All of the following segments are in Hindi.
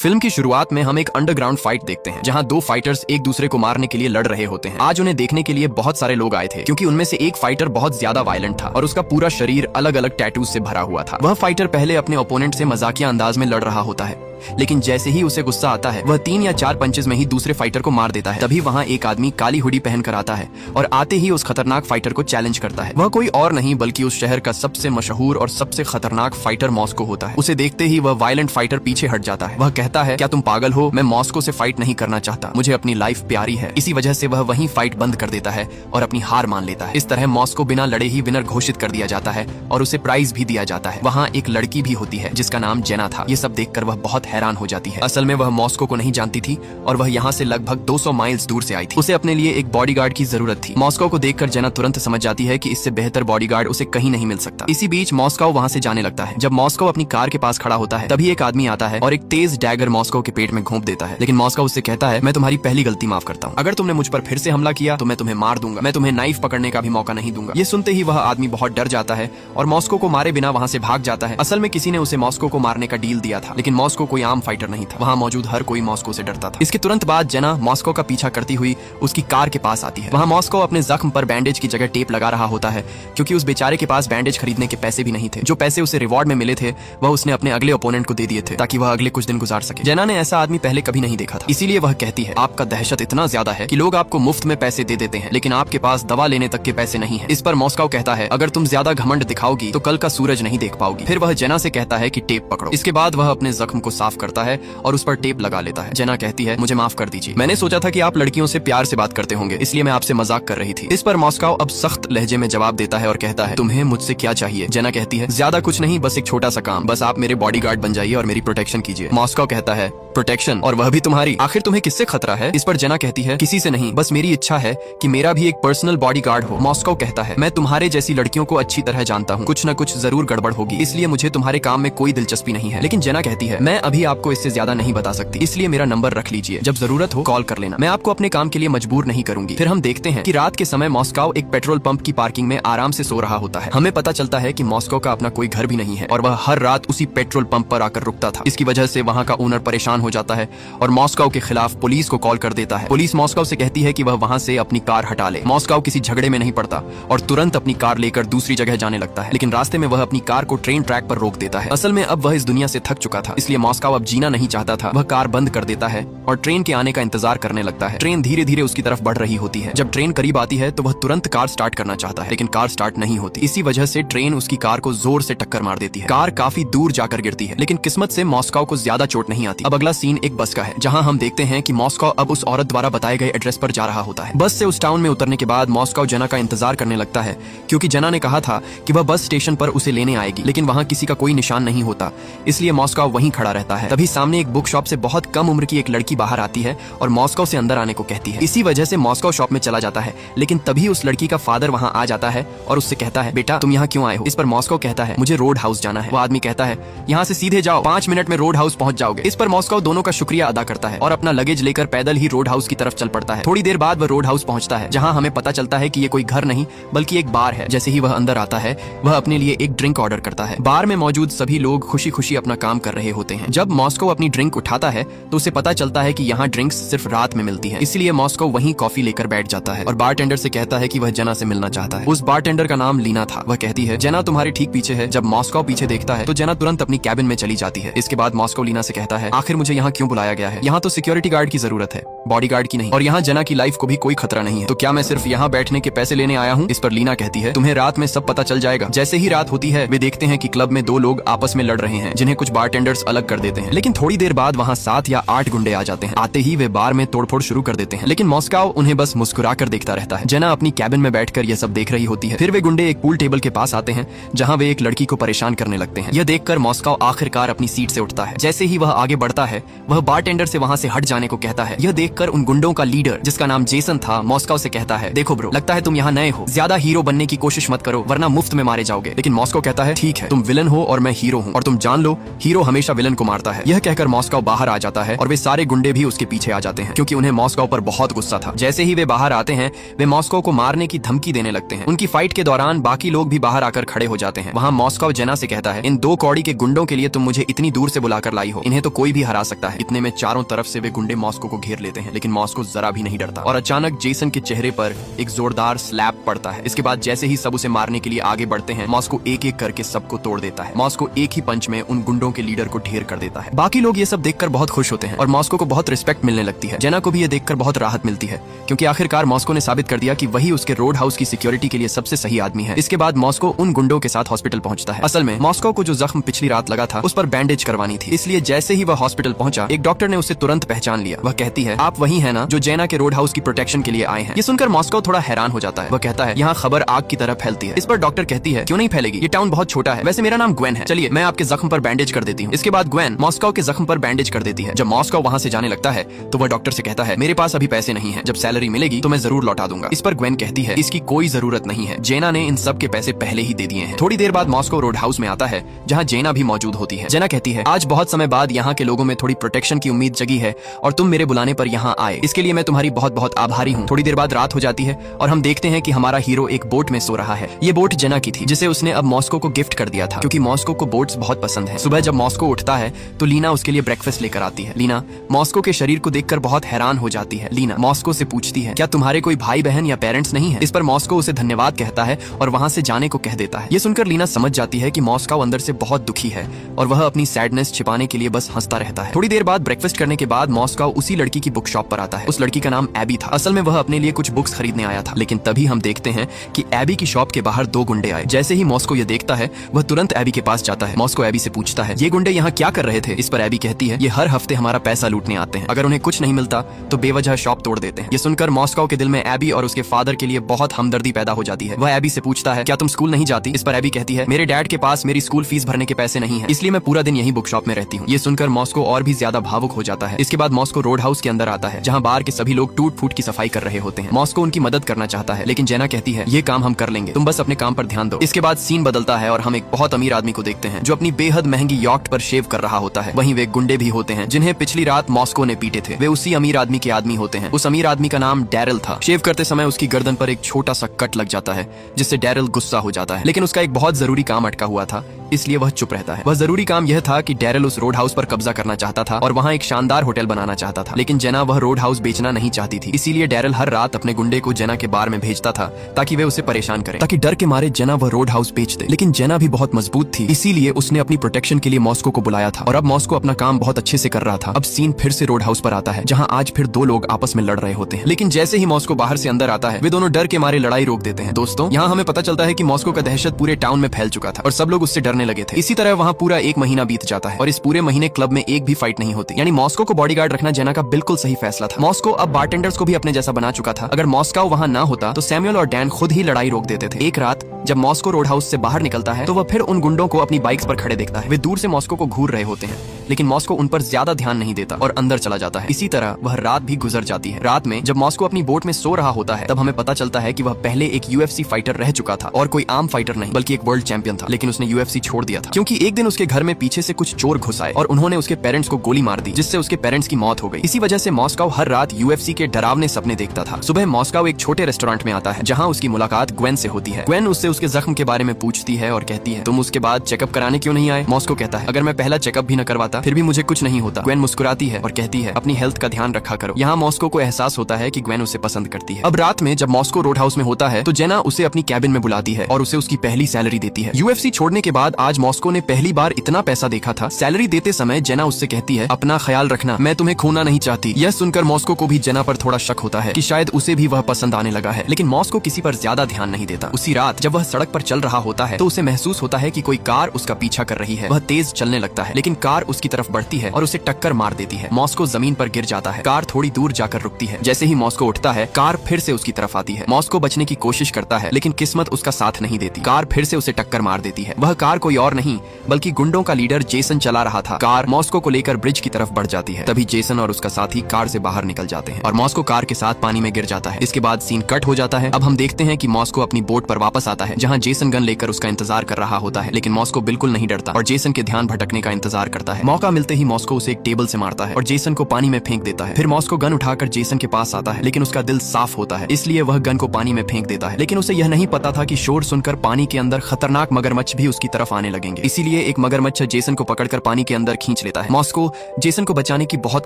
फिल्म की शुरुआत में हम एक अंडरग्राउंड फाइट देखते हैं जहां दो फाइटर्स एक दूसरे को मारने के लिए लड़ रहे होते हैं। आज उन्हें देखने के लिए बहुत सारे लोग आए थे क्योंकि उनमें से एक फाइटर बहुत ज्यादा वायलेंट था और उसका पूरा शरीर अलग अलग टैटूज से भरा हुआ था। वह फाइटर पहले अपने ओपोनेंट से मजाकिया अंदाज में लड़ रहा होता है, लेकिन जैसे ही उसे गुस्सा आता है वह 3 या 4 पंचेस में ही दूसरे फाइटर को मार देता है। तभी वहाँ एक आदमी काली हुडी पहनकर आता है और आते ही उस खतरनाक फाइटर को चैलेंज करता है। वह कोई और नहीं बल्कि उस शहर का सबसे मशहूर और सबसे खतरनाक फाइटर मॉस्को होता है। उसे देखते ही वह वायलेंट फाइटर पीछे हट जाता है। वह कहता है, क्या तुम पागल हो? मैं मॉस्को से फाइट नहीं करना चाहता, मुझे अपनी लाइफ प्यारी है। इसी वजह से वह वहीं फाइट बंद कर देता है और अपनी हार मान लेता है। इस तरह मॉस्को बिना लड़े ही विनर घोषित कर दिया जाता है और उसे प्राइज भी दिया जाता है। वहाँ एक लड़की भी होती है जिसका नाम जेना था। ये सब देखकर वह बहुत हैरान हो जाती है। असल में वह मॉस्को को नहीं जानती थी और वह यहाँ से लगभग 200 माइल्स दूर से आई थी। उसे अपने लिए एक बॉडीगार्ड की जरूरत थी। मॉस्को को देखकर जेना तुरंत समझ जाती है कि इससे बेहतर बॉडीगार्ड उसे कहीं नहीं मिल सकता। इसी बीच मॉस्को वहाँ से जाने लगता है। जब मॉस्को अपनी कार के पास खड़ा होता है तभी एक आदमी आता है और एक तेज डैगर मॉस्को के पेट में घोंप देता है। लेकिन मॉस्को उससे कहता है, मैं तुम्हारी पहली गलती माफ करता हूँ। अगर तुमने मुझ पर फिर से हमला किया तो मैं तुम्हें मार दूंगा। मैं तुम्हें नाइफ पकड़ने का भी मौका नहीं दूंगा। ये सुनते ही वह आदमी बहुत डर जाता है और मॉस्को को मारे बिना वहाँ से भाग जाता है। असल में किसी ने उसे मॉस्को को मारने का डील दिया था, लेकिन मॉस्को कोई आम फाइटर नहीं था। वहाँ मौजूद हर कोई मॉस्को से डरता था। इसके तुरंत बाद जेना मॉस्को का पीछा करती हुई उसकी कार के पास आती है। वहाँ मॉस्को अपने जख्म पर बैंडेज की जगह टेप लगा रहा होता है क्योंकि उस बेचारे के पास बैंडेज खरीदने के पैसे भी नहीं थे। जो पैसे उसे रिवॉर्ड में मिले थे वह उसने अपने अगले ओपोनेंट को दे दिए थे ताकि वह अगले कुछ दिन गुजार सके। जेना ने ऐसा आदमी पहले कभी नहीं देखा था, इसीलिए वह कहती है, आपका दहशत इतना ज्यादा है कि लोग आपको मुफ्त में पैसे दे देते हैं लेकिन आपके पास दवा लेने तक के पैसे नहीं है। इस पर मॉस्को कहता है, अगर तुम ज्यादा घमंड दिखाओगी तो कल का सूरज नहीं देख पाओगी। फिर वह जेना से कहता है कि टेप पकड़ो। इसके बाद वह अपने जख्म को साफ करता है और उस पर टेप लगा लेता है। जेना कहती है, मुझे माफ कर दीजिए, मैंने सोचा था कि आप लड़कियों से प्यार से बात करते होंगे, इसलिए मैं आपसे मजाक कर रही थी। इस पर मॉस्को अब सख्त लहजे में जवाब देता है और कहता है, तुम्हें मुझसे क्या चाहिए? जेना कहती है, ज्यादा कुछ नहीं, बस एक छोटा सा काम, बस आप मेरे बॉडीगार्ड बन जाइए और मेरी प्रोटेक्शन कीजिए। मॉस्को कहता है, प्रोटेक्शन? और वह भी तुम्हारी? आखिर तुम्हें किससे खतरा है? इस पर जेना कहती है, किसी से नहीं, बस मेरी इच्छा है कि मेरा भी एक पर्सनल बॉडीगार्ड हो। मॉस्को कहता है, मैं तुम्हारे जैसी लड़कियों को अच्छी तरह जानता हूँ, कुछ न कुछ जरूर गड़बड़ होगी, इसलिए मुझे तुम्हारे काम में कोई दिलचस्पी नहीं है। लेकिन जेना कहती है, मैं अभी आपको इससे ज्यादा नहीं बता सकती, इसलिए मेरा नंबर रख लीजिए, जब जरूरत हो कॉल कर लेना, मैं आपको अपने काम के लिए मजबूर नहीं करूंगी। फिर हम देखते हैं कि रात के समय मॉस्को एक पेट्रोल पंप की पार्किंग में आराम से सो रहा होता है। हमें पता चलता है कि मॉस्को का अपना कोई घर भी नहीं है और वह हर रात उसी पेट्रोल पंप पर आकर रुकता था। इसकी वजह से वहाँ का ओनर परेशान हो जाता है और मॉस्को के खिलाफ पुलिस को कॉल कर देता है। पुलिस मॉस्को से कहती है कि वह वहाँ से अपनी कार हटा ले। मॉस्को किसी झगड़े में नहीं पड़ता और तुरंत अपनी कार लेकर दूसरी जगह जाने लगता है, लेकिन रास्ते में वह अपनी कार को ट्रेन ट्रैक पर रोक देता है। असल में अब वह इस दुनिया से थक चुका था, इसलिए मॉस्को अब जीना नहीं चाहता था। वह कार बंद कर देता है और ट्रेन के आने का इंतजार करने लगता है। ट्रेन धीरे धीरे उसकी तरफ बढ़ रही होती है। जब ट्रेन करीब आती है तो वह तुरंत कार स्टार्ट करना चाहता है, लेकिन कार स्टार्ट नहीं होती। इसी वजह से ट्रेन उसकी कार को जोर से टक्कर मार देती है। कार काफी दूर जाकर गिरती है, लेकिन किस्मत से मॉस्को को ज्यादा चोट नहीं आती। अब अगला सीन एक बस का है जहां हम देखते हैं कि मॉस्को अब उस औरत द्वारा बताए गए एड्रेस पर जा रहा होता है। बस से उस टाउन में उतरने के बाद मॉस्को जेना का इंतजार करने लगता है क्योंकि जेना ने कहा था कि वह बस स्टेशन पर उसे लेने आएगी, लेकिन वहाँ किसी का कोई निशान नहीं होता, इसलिए मॉस्को वहीं खड़ा रहता है। तभी सामने एक बुक शॉप से बहुत कम उम्र की एक लड़की बाहर आती है और मॉस्को से अंदर आने को कहती है। इसी वजह से मॉस्को शॉप में चला जाता है, लेकिन तभी उस लड़की का फादर वहाँ आ जाता है और उससे कहता है, बेटा तुम यहाँ क्यों आए हो? इस पर मॉस्को कहता है, मुझे रोड हाउस जाना है। वो आदमी कहता है, यहाँ से सीधे जाओ, 5 मिनट में रोड हाउस पहुँच जाओगे। इस पर मॉस्को दोनों का शुक्रिया अदा करता है और अपना लगेज लेकर पैदल ही रोड हाउस की तरफ चल पड़ता है। थोड़ी देर बाद वह रोड हाउस पहुँचता है जहाँ हमें पता चलता है कि ये कोई घर नहीं बल्कि एक बार है। जैसे ही वह अंदर आता है वह अपने लिए एक ड्रिंक ऑर्डर करता है। बार में मौजूद सभी लोग खुशी खुशी अपना काम कर रहे होते हैं। जब मॉस्को अपनी ड्रिंक उठाता है तो उसे पता चलता है कि यहाँ ड्रिंक्स सिर्फ रात में मिलती है, इसलिए मॉस्को वहीं कॉफी लेकर बैठ जाता है और बारटेंडर से कहता है कि वह जेना से मिलना चाहता है। उस बारटेंडर का नाम लीना था। वह कहती है, जेना तुम्हारे ठीक पीछे है। जब मॉस्को पीछे देखता है तो जेना तुरंत अपनी कैबिन में चली जाती है। इसके बाद मॉस्को लीना से कहता है, आखिर मुझे यहाँ क्यों बुलाया गया है? यहाँ तो सिक्योरिटी गार्ड की जरूरत है, बॉडीगार्ड की नहीं, और यहाँ जेना की लाइफ को भी कोई खतरा नहीं है, तो क्या मैं सिर्फ यहाँ बैठने के पैसे लेने आया हूँ? इस पर लीना कहती है, तुम्हें रात में सब पता चल जाएगा। जैसे ही रात होती है वे देखते हैं कि क्लब में 2 लोग आपस में लड़ रहे हैं जिन्हें कुछ बारटेंडर्स अलग कर देते हैं, लेकिन थोड़ी देर बाद वहाँ 7 या 8 गुंडे आ जाते हैं। आते ही वे बार में तोड़फोड़ शुरू कर देते हैं, लेकिन मॉस्को उन्हें बस मुस्कुरा कर देखता रहता है। जेना अपनी कैबिन में बैठकर यह सब देख रही होती है। फिर वे गुंडे एक पूल टेबल के पास आते हैं जहाँ वे एक लड़की को परेशान करने लगते हैं। यह देखकर मॉस्को आखिरकार अपनी सीट से उठता है। जैसे ही वह आगे बढ़ता है वह बारटेंडर से वहाँ से हट जाने को कहता है। यह देखकर उन गुंडों का लीडर जिसका नाम जेसन था मॉस्को से कहता है, देखो ब्रो, लगता है तुम यहाँ नए हो, ज्यादा हीरो बनने की कोशिश मत करो वरना मुफ्त में मारे जाओगे। लेकिन मॉस्को कहता है, ठीक है, तुम विलन हो और मैं हीरो हूँ, और तुम जान लो हीरो हमेशा विलन को मारता है। यह कहकर मॉस्को बाहर आ जाता है और वे सारे गुंडे भी उसके पीछे आ जाते हैं क्योंकि उन्हें मॉस्को पर बहुत गुस्सा था। जैसे ही वे बाहर आते हैं वे मॉस्को को मारने की धमकी देने लगते हैं। उनकी फाइट के दौरान बाकी लोग भी बाहर आकर खड़े हो जाते हैं। वहाँ मॉस्को जेना से कहता है, इन 2 कौड़ी के गुंडों के लिए तुम मुझे इतनी दूर से बुलाकर लाई हो, इन्हें तो कोई भी हरा सकता है। इतने में चारों तरफ से वे गुंडे मॉस्को को घेर लेते हैं, लेकिन मॉस्को जरा भी नहीं डरता और अचानक जेसन के चेहरे पर एक जोरदार स्लैप पड़ता है। इसके बाद जैसे ही सब उसे मारने के लिए आगे बढ़ते हैं, मॉस्को एक एक करके सबको तोड़ देता है। मॉस्को एक ही पंच में उन गुंडों के लीडर को ढेर कर देता है। बाकी लोग ये सब देखकर बहुत खुश होते हैं और मॉस्को को बहुत रिस्पेक्ट मिलने लगती है। जेना को भी ये देखकर बहुत राहत मिलती है, क्योंकि आखिरकार मॉस्को ने साबित कर दिया कि वही उसके रोड हाउस की सिक्योरिटी के लिए सबसे सही आदमी है। इसके बाद मॉस्को उन गुंडों के साथ हॉस्पिटल पहुंचता है। असल में मॉस्को को जो जख्म पिछली रात लगा था उस पर बैंडेज करवानी थी, इसलिए जैसे ही वह हॉस्पिटल पहुंचा, एक डॉक्टर ने उसे तुरंत पहचान लिया। वह कहती है, आप वही है ना जो जेना के रोड हाउस की प्रोटेक्शन के लिए आए हैं। ये सुनकर मॉस्को थोड़ा हैरान हो जाता है। वह कहता है, यहाँ खबर आग की तरह फैलती है। इस पर डॉक्टर कहती है, क्यों नहीं फैलेगी, ये टाउन बहुत छोटा है। वैसे मेरा नाम ग्वेन है, चलिए मैं आपके जख्म पर बैंडेज कर देती हूँ। इसके बाद ग्वेन मॉस्को के जख्म पर बैंडेज कर देती है। जब मॉस्को वहाँ से जाने लगता है तो वह डॉक्टर से कहता है, मेरे पास अभी पैसे नहीं है, जब सैलरी मिलेगी तो मैं जरूर लौटा दूंगा। इस पर ग्वेन कहती है, इसकी कोई जरूरत नहीं है, जेना ने इन सब के पैसे पहले ही दे दिए हैं। थोड़ी देर बाद मॉस्को रोड हाउस में आता है, जहाँ जेना भी मौजूद होती है। जेना कहती है, आज बहुत समय बाद यहाँ के लोगों में थोड़ी प्रोटेक्शन की उम्मीद जगी है और तुम मेरे बुलाने पर यहाँ आए, इसके लिए मैं तुम्हारी बहुत बहुत आभारी हूँ। थोड़ी देर बाद रात हो जाती है और हम देखते हैं कि हमारा हीरो एक बोट में सो रहा है। ये बोट जेना की थी, जिसे उसने अब मॉस्को को गिफ्ट कर दिया था, क्योंकि मॉस्को को बोट्स बहुत पसंद है। सुबह जब मॉस्को उठता है तो लीना उसके लिए ब्रेकफास्ट लेकर आती है। लीना मॉस्को के शरीर को देखकर बहुत हैरान हो जाती है। लीना मॉस्को से पूछती है, क्या तुम्हारे कोई भाई बहन या पेरेंट्स नहीं है? इस पर मॉस्को उसे धन्यवाद कहता है और वहाँ से जाने को कह देता है। ये सुनकर लीना समझ जाती है कि मॉस्को अंदर से बहुत दुखी है और वह अपनी सैडनेस छिपाने के लिए बस हंसता रहता है। थोड़ी देर बाद ब्रेकफास्ट करने के बाद मॉस्को उसी लड़की की बुक शॉप पर आता है। उस लड़की का नाम एबी था। असल में वह अपने लिए कुछ बुक्स खरीदने आया था, लेकिन तभी हम देखते हैं कि एबी की शॉप के बाहर दो गुंडे आए। जैसे ही मॉस्को ये देखता है, वह तुरंत एबी के पास जाता है। मॉस्को एबी से पूछता है, ये गुंडे यहाँ क्या कर रहे थे? इस पर एबी कहती है, ये हर हफ्ते हमारा पैसा लूटने आते हैं, अगर उन्हें कुछ नहीं मिलता तो बेवजह शॉप तोड़ देते हैं। ये सुनकर मॉस्को के दिल में एबी और उसके फादर के लिए बहुत हमदर्दी पैदा हो जाती है। वह एबी से पूछता है, क्या तुम स्कूल नहीं जाती? इस पर एबी कहती है, मेरे डैड के पास मेरी स्कूल फीस भरने के पैसे नहीं है, इसलिए मैं पूरा दिन यही बुक शॉप में रहती हूँ। ये सुनकर मॉस्को और भी ज्यादा भावुक हो जाता है। इसके बाद मॉस्को रोड हाउस के अंदर आता है, जहाँ बार के सभी लोग टूट फूट की सफाई कर रहे होते हैं। मॉस्को उनकी मदद करना चाहता है, लेकिन जेना कहती है, ये काम हम कर लेंगे, तुम बस अपने काम पर ध्यान दो। इसके बाद सीन बदलता है और हम एक बहुत अमीर आदमी को देखते हैं, जो अपनी बेहद महंगी यॉट पर शेव कर रहा होता है। वहीं वे गुंडे भी होते हैं जिन्हें पिछली रात मॉस्को ने पीटे थे। वे उसी अमीर आदमी के आदमी होते हैं। उस अमीर आदमी का नाम डैरल था। शेव करते समय उसकी गर्दन पर एक छोटा सा कट लग जाता है, जिससे डैरल गुस्सा हो जाता है, लेकिन उसका एक बहुत जरूरी काम अटका हुआ था, इसलिए वह चुप रहता है। वह जरूरी काम यह था कि डैरल उस रोड हाउस पर कब्जा करना चाहता था और वहाँ एक शानदार होटल बनाना चाहता था, लेकिन जेना वह रोड हाउस बेचना नहीं चाहती थी। इसीलिए डैरल हर रात अपने गुंडे को जेना के बार में भेजता था ताकि वे उसे परेशान करें, ताकि डर के मारे जेना वह रोड हाउस बेच दे। लेकिन जेना भी बहुत मजबूत थी, इसीलिए उसने अपनी प्रोटेक्शन के लिए मॉस्को को बुलाया था और अब मॉस्को अपना काम बहुत अच्छे से कर रहा था। अब सीन फिर से रोड हाउस पर आता है, जहाँ आज फिर दो लोग आपस में लड़ रहे होते हैं, लेकिन जैसे ही मॉस्को बाहर से अंदर आता है, वे दोनों डर के मारे लड़ाई रोक देते हैं। दोस्तों, यहाँ हमें पता चलता है कि मॉस्को का दहशत पूरे टाउन में फैल चुका था और सब लोग उससे डरने लगे थे। इसी तरह वहाँ पूरा एक महीना बीत जाता है और इस पूरे महीने क्लब में एक भी फाइट नहीं होती। यानी मॉस्को को बॉडीगार्ड रखना जेना का बिल्कुल सही फैसला था। मॉस्को अब बारटेंडर्स को भी अपने जैसा बना चुका था। अगर मॉस्को वहाँ ना होता तो सैमुअल और डैन खुद ही लड़ाई रोक देते थे। एक रात जब मॉस्को रोड हाउस से बाहर निकलता है तो वह फिर उन गुंडों को अपनी बाइक्स पर खड़े देखता है। वे दूर से मॉस्को को घूर रहे होते हैं, लेकिन मॉस्को उन पर ज्यादा ध्यान नहीं देता और अंदर चला जाता है। इसी तरह वह रात भी गुजर जाती है। रात में जब मॉस्को अपनी बोट में सो रहा होता है, तब हमें पता चलता है कि वह पहले एक यूएफसी फाइटर रह चुका था और कोई आम फाइटर नहीं बल्कि एक वर्ल्ड चैंपियन था। लेकिन उसने यूएफसी छोड़ दिया था क्योंकि एक दिन उसके घर में पीछे से कुछ चोर घुस आए और उन्होंने उसके पेरेंट्स को गोली मार दी, जिससे उसके पेरेंट्स की मौत हो गई। इसी वजह से मॉस्को हर रात यूएफसी के डरावने सपने देखता था। सुबह मॉस्को एक छोटे रेस्टोरेंट में आता है, जहाँ उसकी मुलाकात ग्वेन से होती है। ग्वेन उससे उसके जख्म के बारे में पूछती है और कहती है, तुम उसके बाद चेकअप कराने क्यों नहीं आए? मॉस्को कहता है, अगर मैं पहला चेकअप भी न करवाता फिर भी मुझे कुछ नहीं होता। ग्वेन मुस्कुराती है और कहती है, अपनी हेल्थ का ध्यान रखा करो। यहाँ मॉस्को को एहसास होता है कि ग्वेन उसे पसंद करती है। अब रात में जब मॉस्को रोड हाउस में होता है तो जेना उसे अपनी कैबिन में बुलाती है और उसे उसकी पहली सैलरी देती है। यूएफसी छोड़ने के बाद आज मॉस्को ने पहली बार इतना पैसा देखा था। सैलरी देते समय जेना उससे कहती है, अपना ख्याल रखना, मैं तुम्हें खोना नहीं चाहती। यह सुनकर मॉस्को को भी जेना पर थोड़ा शक होता है कि शायद उसे भी वह पसंद आने लगा है, लेकिन मॉस्को किसी पर ज्यादा ध्यान नहीं देता। उसी रात जब वह सड़क पर चल रहा होता है तो उसे महसूस होता है कि कोई कार उसका पीछा कर रही है। वह तेज चलने लगता है, लेकिन कार उसकी तरफ बढ़ती है और उसे टक्कर मार देती है। मॉस्को जमीन पर गिर जाता है। कार थोड़ी दूर जाकर रुकती है। जैसे ही मॉस्को उठता है, कार फिर से उसकी तरफ आती है। मॉस्को बचने की कोशिश करता है, लेकिन किस्मत उसका साथ नहीं देती। कार फिर से उसे टक्कर मार देती है। वह कार कोई और नहीं बल्कि गुंडों का लीडर जेसन चला रहा था। कार मॉस्को को लेकर ब्रिज की तरफ बढ़ जाती है। तभी जेसन और उसका साथी कार से बाहर निकल जाते हैं और मॉस्को कार के साथ पानी में गिर जाता है। इसके बाद सीन कट हो जाता है। अब हम देखते हैं कि मॉस्को अपनी बोट पर वापस आता है, जहाँ जेसन गन लेकर उसका इंतजार कर रहा होता है, लेकिन मॉस्को बिल्कुल नहीं डरता और जेसन के ध्यान भटकने का इंतजार करता है। मौका मिलते ही मॉस्को उसे एक टेबल से मारता है और जेसन को पानी में फेंक देता है। फिर मॉस्को गन उठाकर जेसन के पास आता है, लेकिन उसका दिल साफ होता है, इसलिए वह गन को पानी में फेंक देता है। लेकिन उसे यह नहीं पता था कि शोर सुनकर पानी के अंदर खतरनाक मगरमच्छ भी उसकी तरफ आने लगेंगे। इसीलिए एक मगरमच्छ जेसन को पकड़कर पानी के अंदर खींच लेता है। मॉस्को मॉस्को जेसन को बचाने की बहुत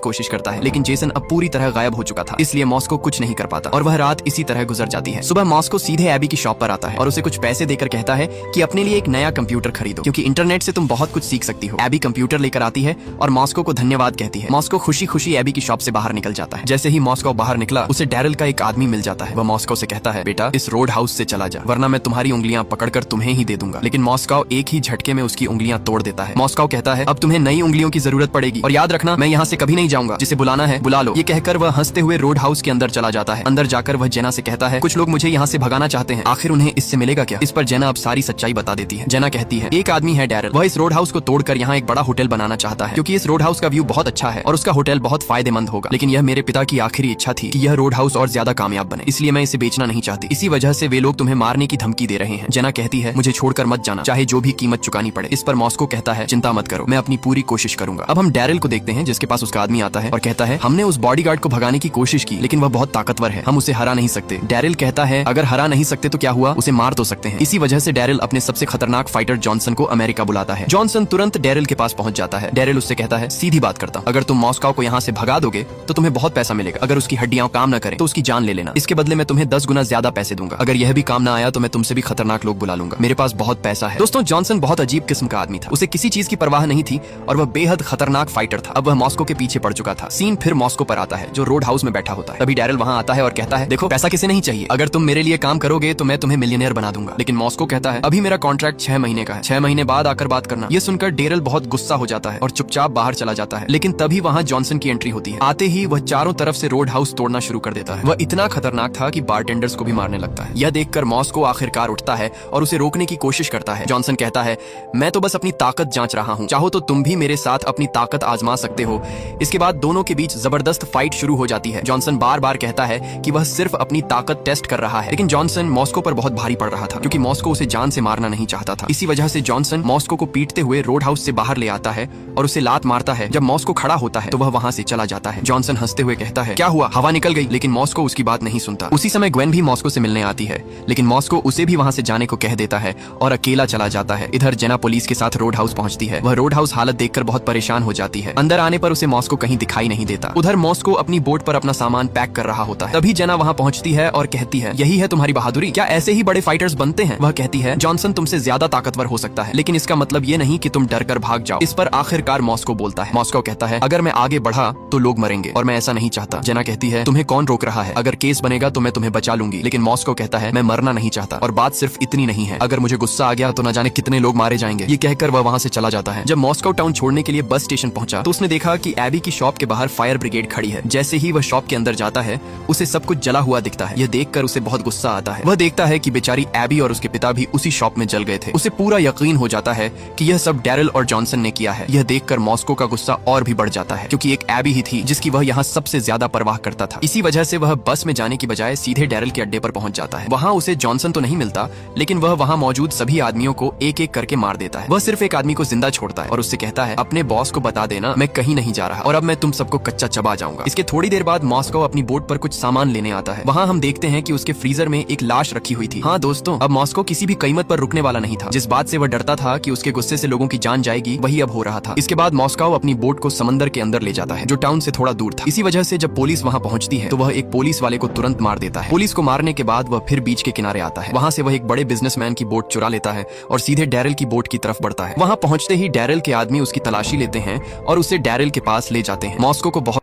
कोशिश करता है, लेकिन जेसन अब पूरी तरह गायब हो चुका था, इसलिए मॉस्को कुछ नहीं कर पाता और वह रात इसी तरह गुजर जाती है। सुबह मॉस्को सीधे एबी की शॉप पर आता है और उसे कुछ पैसे देकर कहता है कि अपने लिए एक नया कंप्यूटर खरीदो, क्योंकि इंटरनेट से तुम बहुत कुछ सीख सकती हो। एबी कंप्यूटर लेकर आती है और मॉस्को को धन्यवाद कहती है। मॉस्को खुशी खुशी एबी की शॉप से बाहर निकल जाता है। जैसे ही मॉस्को बाहर निकला, उसे डैरिल का एक आदमी मिल जाता है। वह मॉस्को से कहता है, बेटा इस रोड हाउस से चला जा, वरना मैं तुम्हारी उंगलियां पकड़कर तुम्हें ही दे दूंगा। लेकिन मॉस्को एक ही झटके में उसकी उंगलियां तोड़ देता है। मॉस्को कहता है, अब तुम्हें नई उंगलियों की जरूरत पड़ेगी और याद रखना मैं यहाँ से कभी नहीं जाऊंगा, जिसे बुलाना है बुला लो। ये कहकर वह हंसते हुए रोड हाउस के अंदर चला जाता है। अंदर जाकर वह जेना से कहता है, कुछ लोग मुझे यहाँ से भगाना चाहते हैं, आखिर उन्हें इससे मिलेगा क्या? इस पर जेना अब सारी सच्चाई बता देती है। जेना कहती है, एक आदमी है डैरिल, वह इस रोड हाउस को तोड़कर यहाँ एक बड़ा होटल बनाना चाहता है, क्योंकि इस रोड हाउस का व्यू बहुत अच्छा है और उसका होटल बहुत फायदेमंद होगा। लेकिन यह मेरे पिता की आखिरी इच्छा थी कि यह रोड हाउस और ज्यादा कामयाब बने, इसलिए मैं इसे बेचना नहीं चाहती। इसी वजह से वे लोग तुम्हें मारने की धमकी दे रहे हैं। जेना कहती है, मुझे छोड़कर मत जाना, चाहे जो भी कीमत चुकानी पड़े। इस पर मॉस्को कहता है, चिंता मत करो, मैं अपनी पूरी कोशिश करूंगा। अब हम डैरिल को देखते हैं, जिसके पास उसका आदमी आता है और कहता है, हमने उस बॉडीगार्ड को भगाने की कोशिश की, लेकिन वह बहुत ताकतवर है, हम उसे हरा नहीं सकते। डैरिल कहता है, अगर हरा नहीं सकते तो क्या हुआ, उसे मार तो सकते हैं। इसी वजह से डैरिल अपने सबसे खतरनाक फाइटर जॉनसन को अमेरिका बुलाता है। जॉनसन तुरंत डैरिल के पास पहुंच जाता है। डैरिल उससे कहता है, सीधी बात करता हूं, अगर तुम मॉस्को को यहाँ से भगा दोगे तो तुम्हें बहुत पैसा मिलेगा। अगर उसकी हड्डियां काम न करें तो उसकी जान ले लेना, इसके बदले में तुम्हें 10 गुना ज्यादा पैसे दूंगा। अगर यह भी काम न आया तो मैं तुमसे भी खतरनाक लोग बुला लूंगा, मेरे पास बहुत पैसा है। दोस्तों, जॉनसन बहुत अजीब किस्म का आदमी था, उसे किसी चीज की परवाह नहीं थी और वह बेहद खतरनाक फाइटर था। अब वह मॉस्को के पीछे पड़ चुका था। सीन फिर मॉस्को पर आता है, जो रोड हाउस में बैठा होता है। तभी डैरिल वहां आता है और कहता है, देखो पैसा किसे नहीं चाहिए, अगर तुम मेरे लिए काम करोगे तो मैं तुम्हें मिलियनेयर बना दूंगा। लेकिन मॉस्को कहता है, अभी मेरा कॉन्ट्रैक्ट 6 महीने का है, 6 महीने बाद आकर बात करना। ये सुनकर डैरिल बहुत गुस्सा हो जाता है और चुपचाप बाहर चला जाता है। लेकिन तभी वहां जॉनसन की एंट्री होती है। आते ही वह चारों तरफ से रोड हाउस तोड़ना शुरू कर देता है। वह इतना खतरनाक था कि बारटेंडर्स को भी मारने लगता है। यह देखकर मॉस्को आखिरकार उठता है और उसे रोकने की कोशिश करता है। जॉनसन कहता है, मैं तो बस अपनी ताकत जांच रहा हूँ, चाहो तो तुम भी मेरे साथ अपनी ताकत आजमा सकते हो। इसके बाद दोनों के बीच जबरदस्त फाइट शुरू हो जाती है। जॉनसन बार बार कहता है कि वह सिर्फ अपनी ताकत टेस्ट कर रहा है, लेकिन जॉनसन मॉस्को पर बहुत भारी पड़ रहा था, क्योंकि मॉस्को उसे जान से मारना नहीं चाहता था। इसी वजह से जॉनसन मॉस्को को पीटते हुए रोड हाउस से बाहर ले आता है और उसे लात मारता है। जब मॉस्को खड़ा होता है तो वह वहां से चला जाता है। जॉनसन हंसते हुए कहता है, क्या हुआ, हवा निकल गई? लेकिन मॉस्को उसकी बात नहीं सुनता। उसी समय ग्वेन भी मॉस्को से मिलने आती है, लेकिन मॉस्को उसे भी वहां से जाने को कह देता है और अकेला चला जाता है। इधर जेना पुलिस के साथ रोड हाउस पहुंचती है। वह रोड हाउस हालत देखकर बहुत परेशान हो जाती है। अंदर आने पर उसे मॉस्को कहीं दिखाई नहीं देता। उधर मॉस्को अपनी बोट पर अपना सामान पैक कर रहा होता है। तभी जेना वहां पहुंचती है और कहती है, यही है तुम्हारी बहादुरी, क्या ऐसे ही बड़े फाइटर्स बनते हैं? वह कहती है, जॉनसन तुमसे ज्यादा ताकतवर हो सकता है, लेकिन इसका मतलब ये नहीं कि तुम डर कर भाग जाओ। इस पर आखिरकार मॉस्को बोलता है। मॉस्को कहता है, अगर मैं आगे बढ़ा तो लोग मरेंगे और मैं ऐसा नहीं चाहता। जेना कहती है, तुम्हें कौन रोक रहा है? अगर केस बनेगा तो मैं तुम्हें बचा लूंगी। लेकिन मॉस्को कहता है, मैं मरना नहीं चाहता और बात सिर्फ इतनी नहीं है, अगर मुझे गुस्सा आ गया तो न जाने कितने लोग मारे जाएंगे। ये कहकर वह वहां से चला जाता है। जब मॉस्को टाउन छोड़ने के लिए बस स्टेशन पहुंचा तो उसने देखा कि एबी की शॉप के बाहर फायर ब्रिगेड खड़ी है। जैसे ही वह शॉप के अंदर जाता है, उसे सब कुछ जला हुआ दिखता है। यह देखकर उसे बहुत गुस्सा आता है। वह देखता है कि बेचारी एबी और उसके पिता भी उसी शॉप में जल गए थे। उसे पूरा यकीन हो जाता है कि यह सब डैरिल और जॉनसन ने किया है। यह देखकर मॉस्को का गुस्सा और भी बढ़ जाता है, क्योंकि एक एबी ही थी जिसकी वह यहाँ सबसे ज्यादा परवाह करता था। इसी वजह से वह बस में जाने की बजाय सीधे डैरिल के अड्डे पर पहुंच जाता है। वहां उसे जॉनसन तो नहीं मिलता, लेकिन वह वहां मौजूद सभी आदमियों को एक एक करके मार देता है। वह सिर्फ एक आदमी को जिंदा छोड़ता है और उससे कहता है, अपने बॉस को बता देना मैं कहीं नहीं जा रहा और अब मैं तुम सबको कच्चा चबा जाऊंगा। इसके थोड़ी देर बाद मॉस्को अपनी बोट पर कुछ सामान लेने आता है। वहां हम देखते हैं कि उसके फ्रीजर में एक लाश रखी हुई थी। हाँ दोस्तों, अब मॉस्को किसी भी कीमत पर रुकने वाला नहीं था। जिस बात से वह डरता था कि उसके गुस्से से लोगों की जान जाएगी, वही अब हो रहा था। इसके बाद मॉस्को अपनी बोट को समंदर के अंदर ले जाता है, जो टाउन से थोड़ा दूर था। इसी वजह से जब पुलिस वहां पहुंचती है तो वह एक पुलिस वाले को तुरंत मार देता है। पुलिस को मारने के बाद वह फिर बीच के किनारे आता है। वहां से वह एक बड़े बिजनेसमैन की बोट चुरा लेता है और सीधे डैरिल की बोट की तरफ बढ़ता है। वहां पहुंचते ही डैरिल के आदमी उसकी तलाशी लेते हैं और उसे डैरिल के पास ले जाते हैं। मॉस्को को बहुत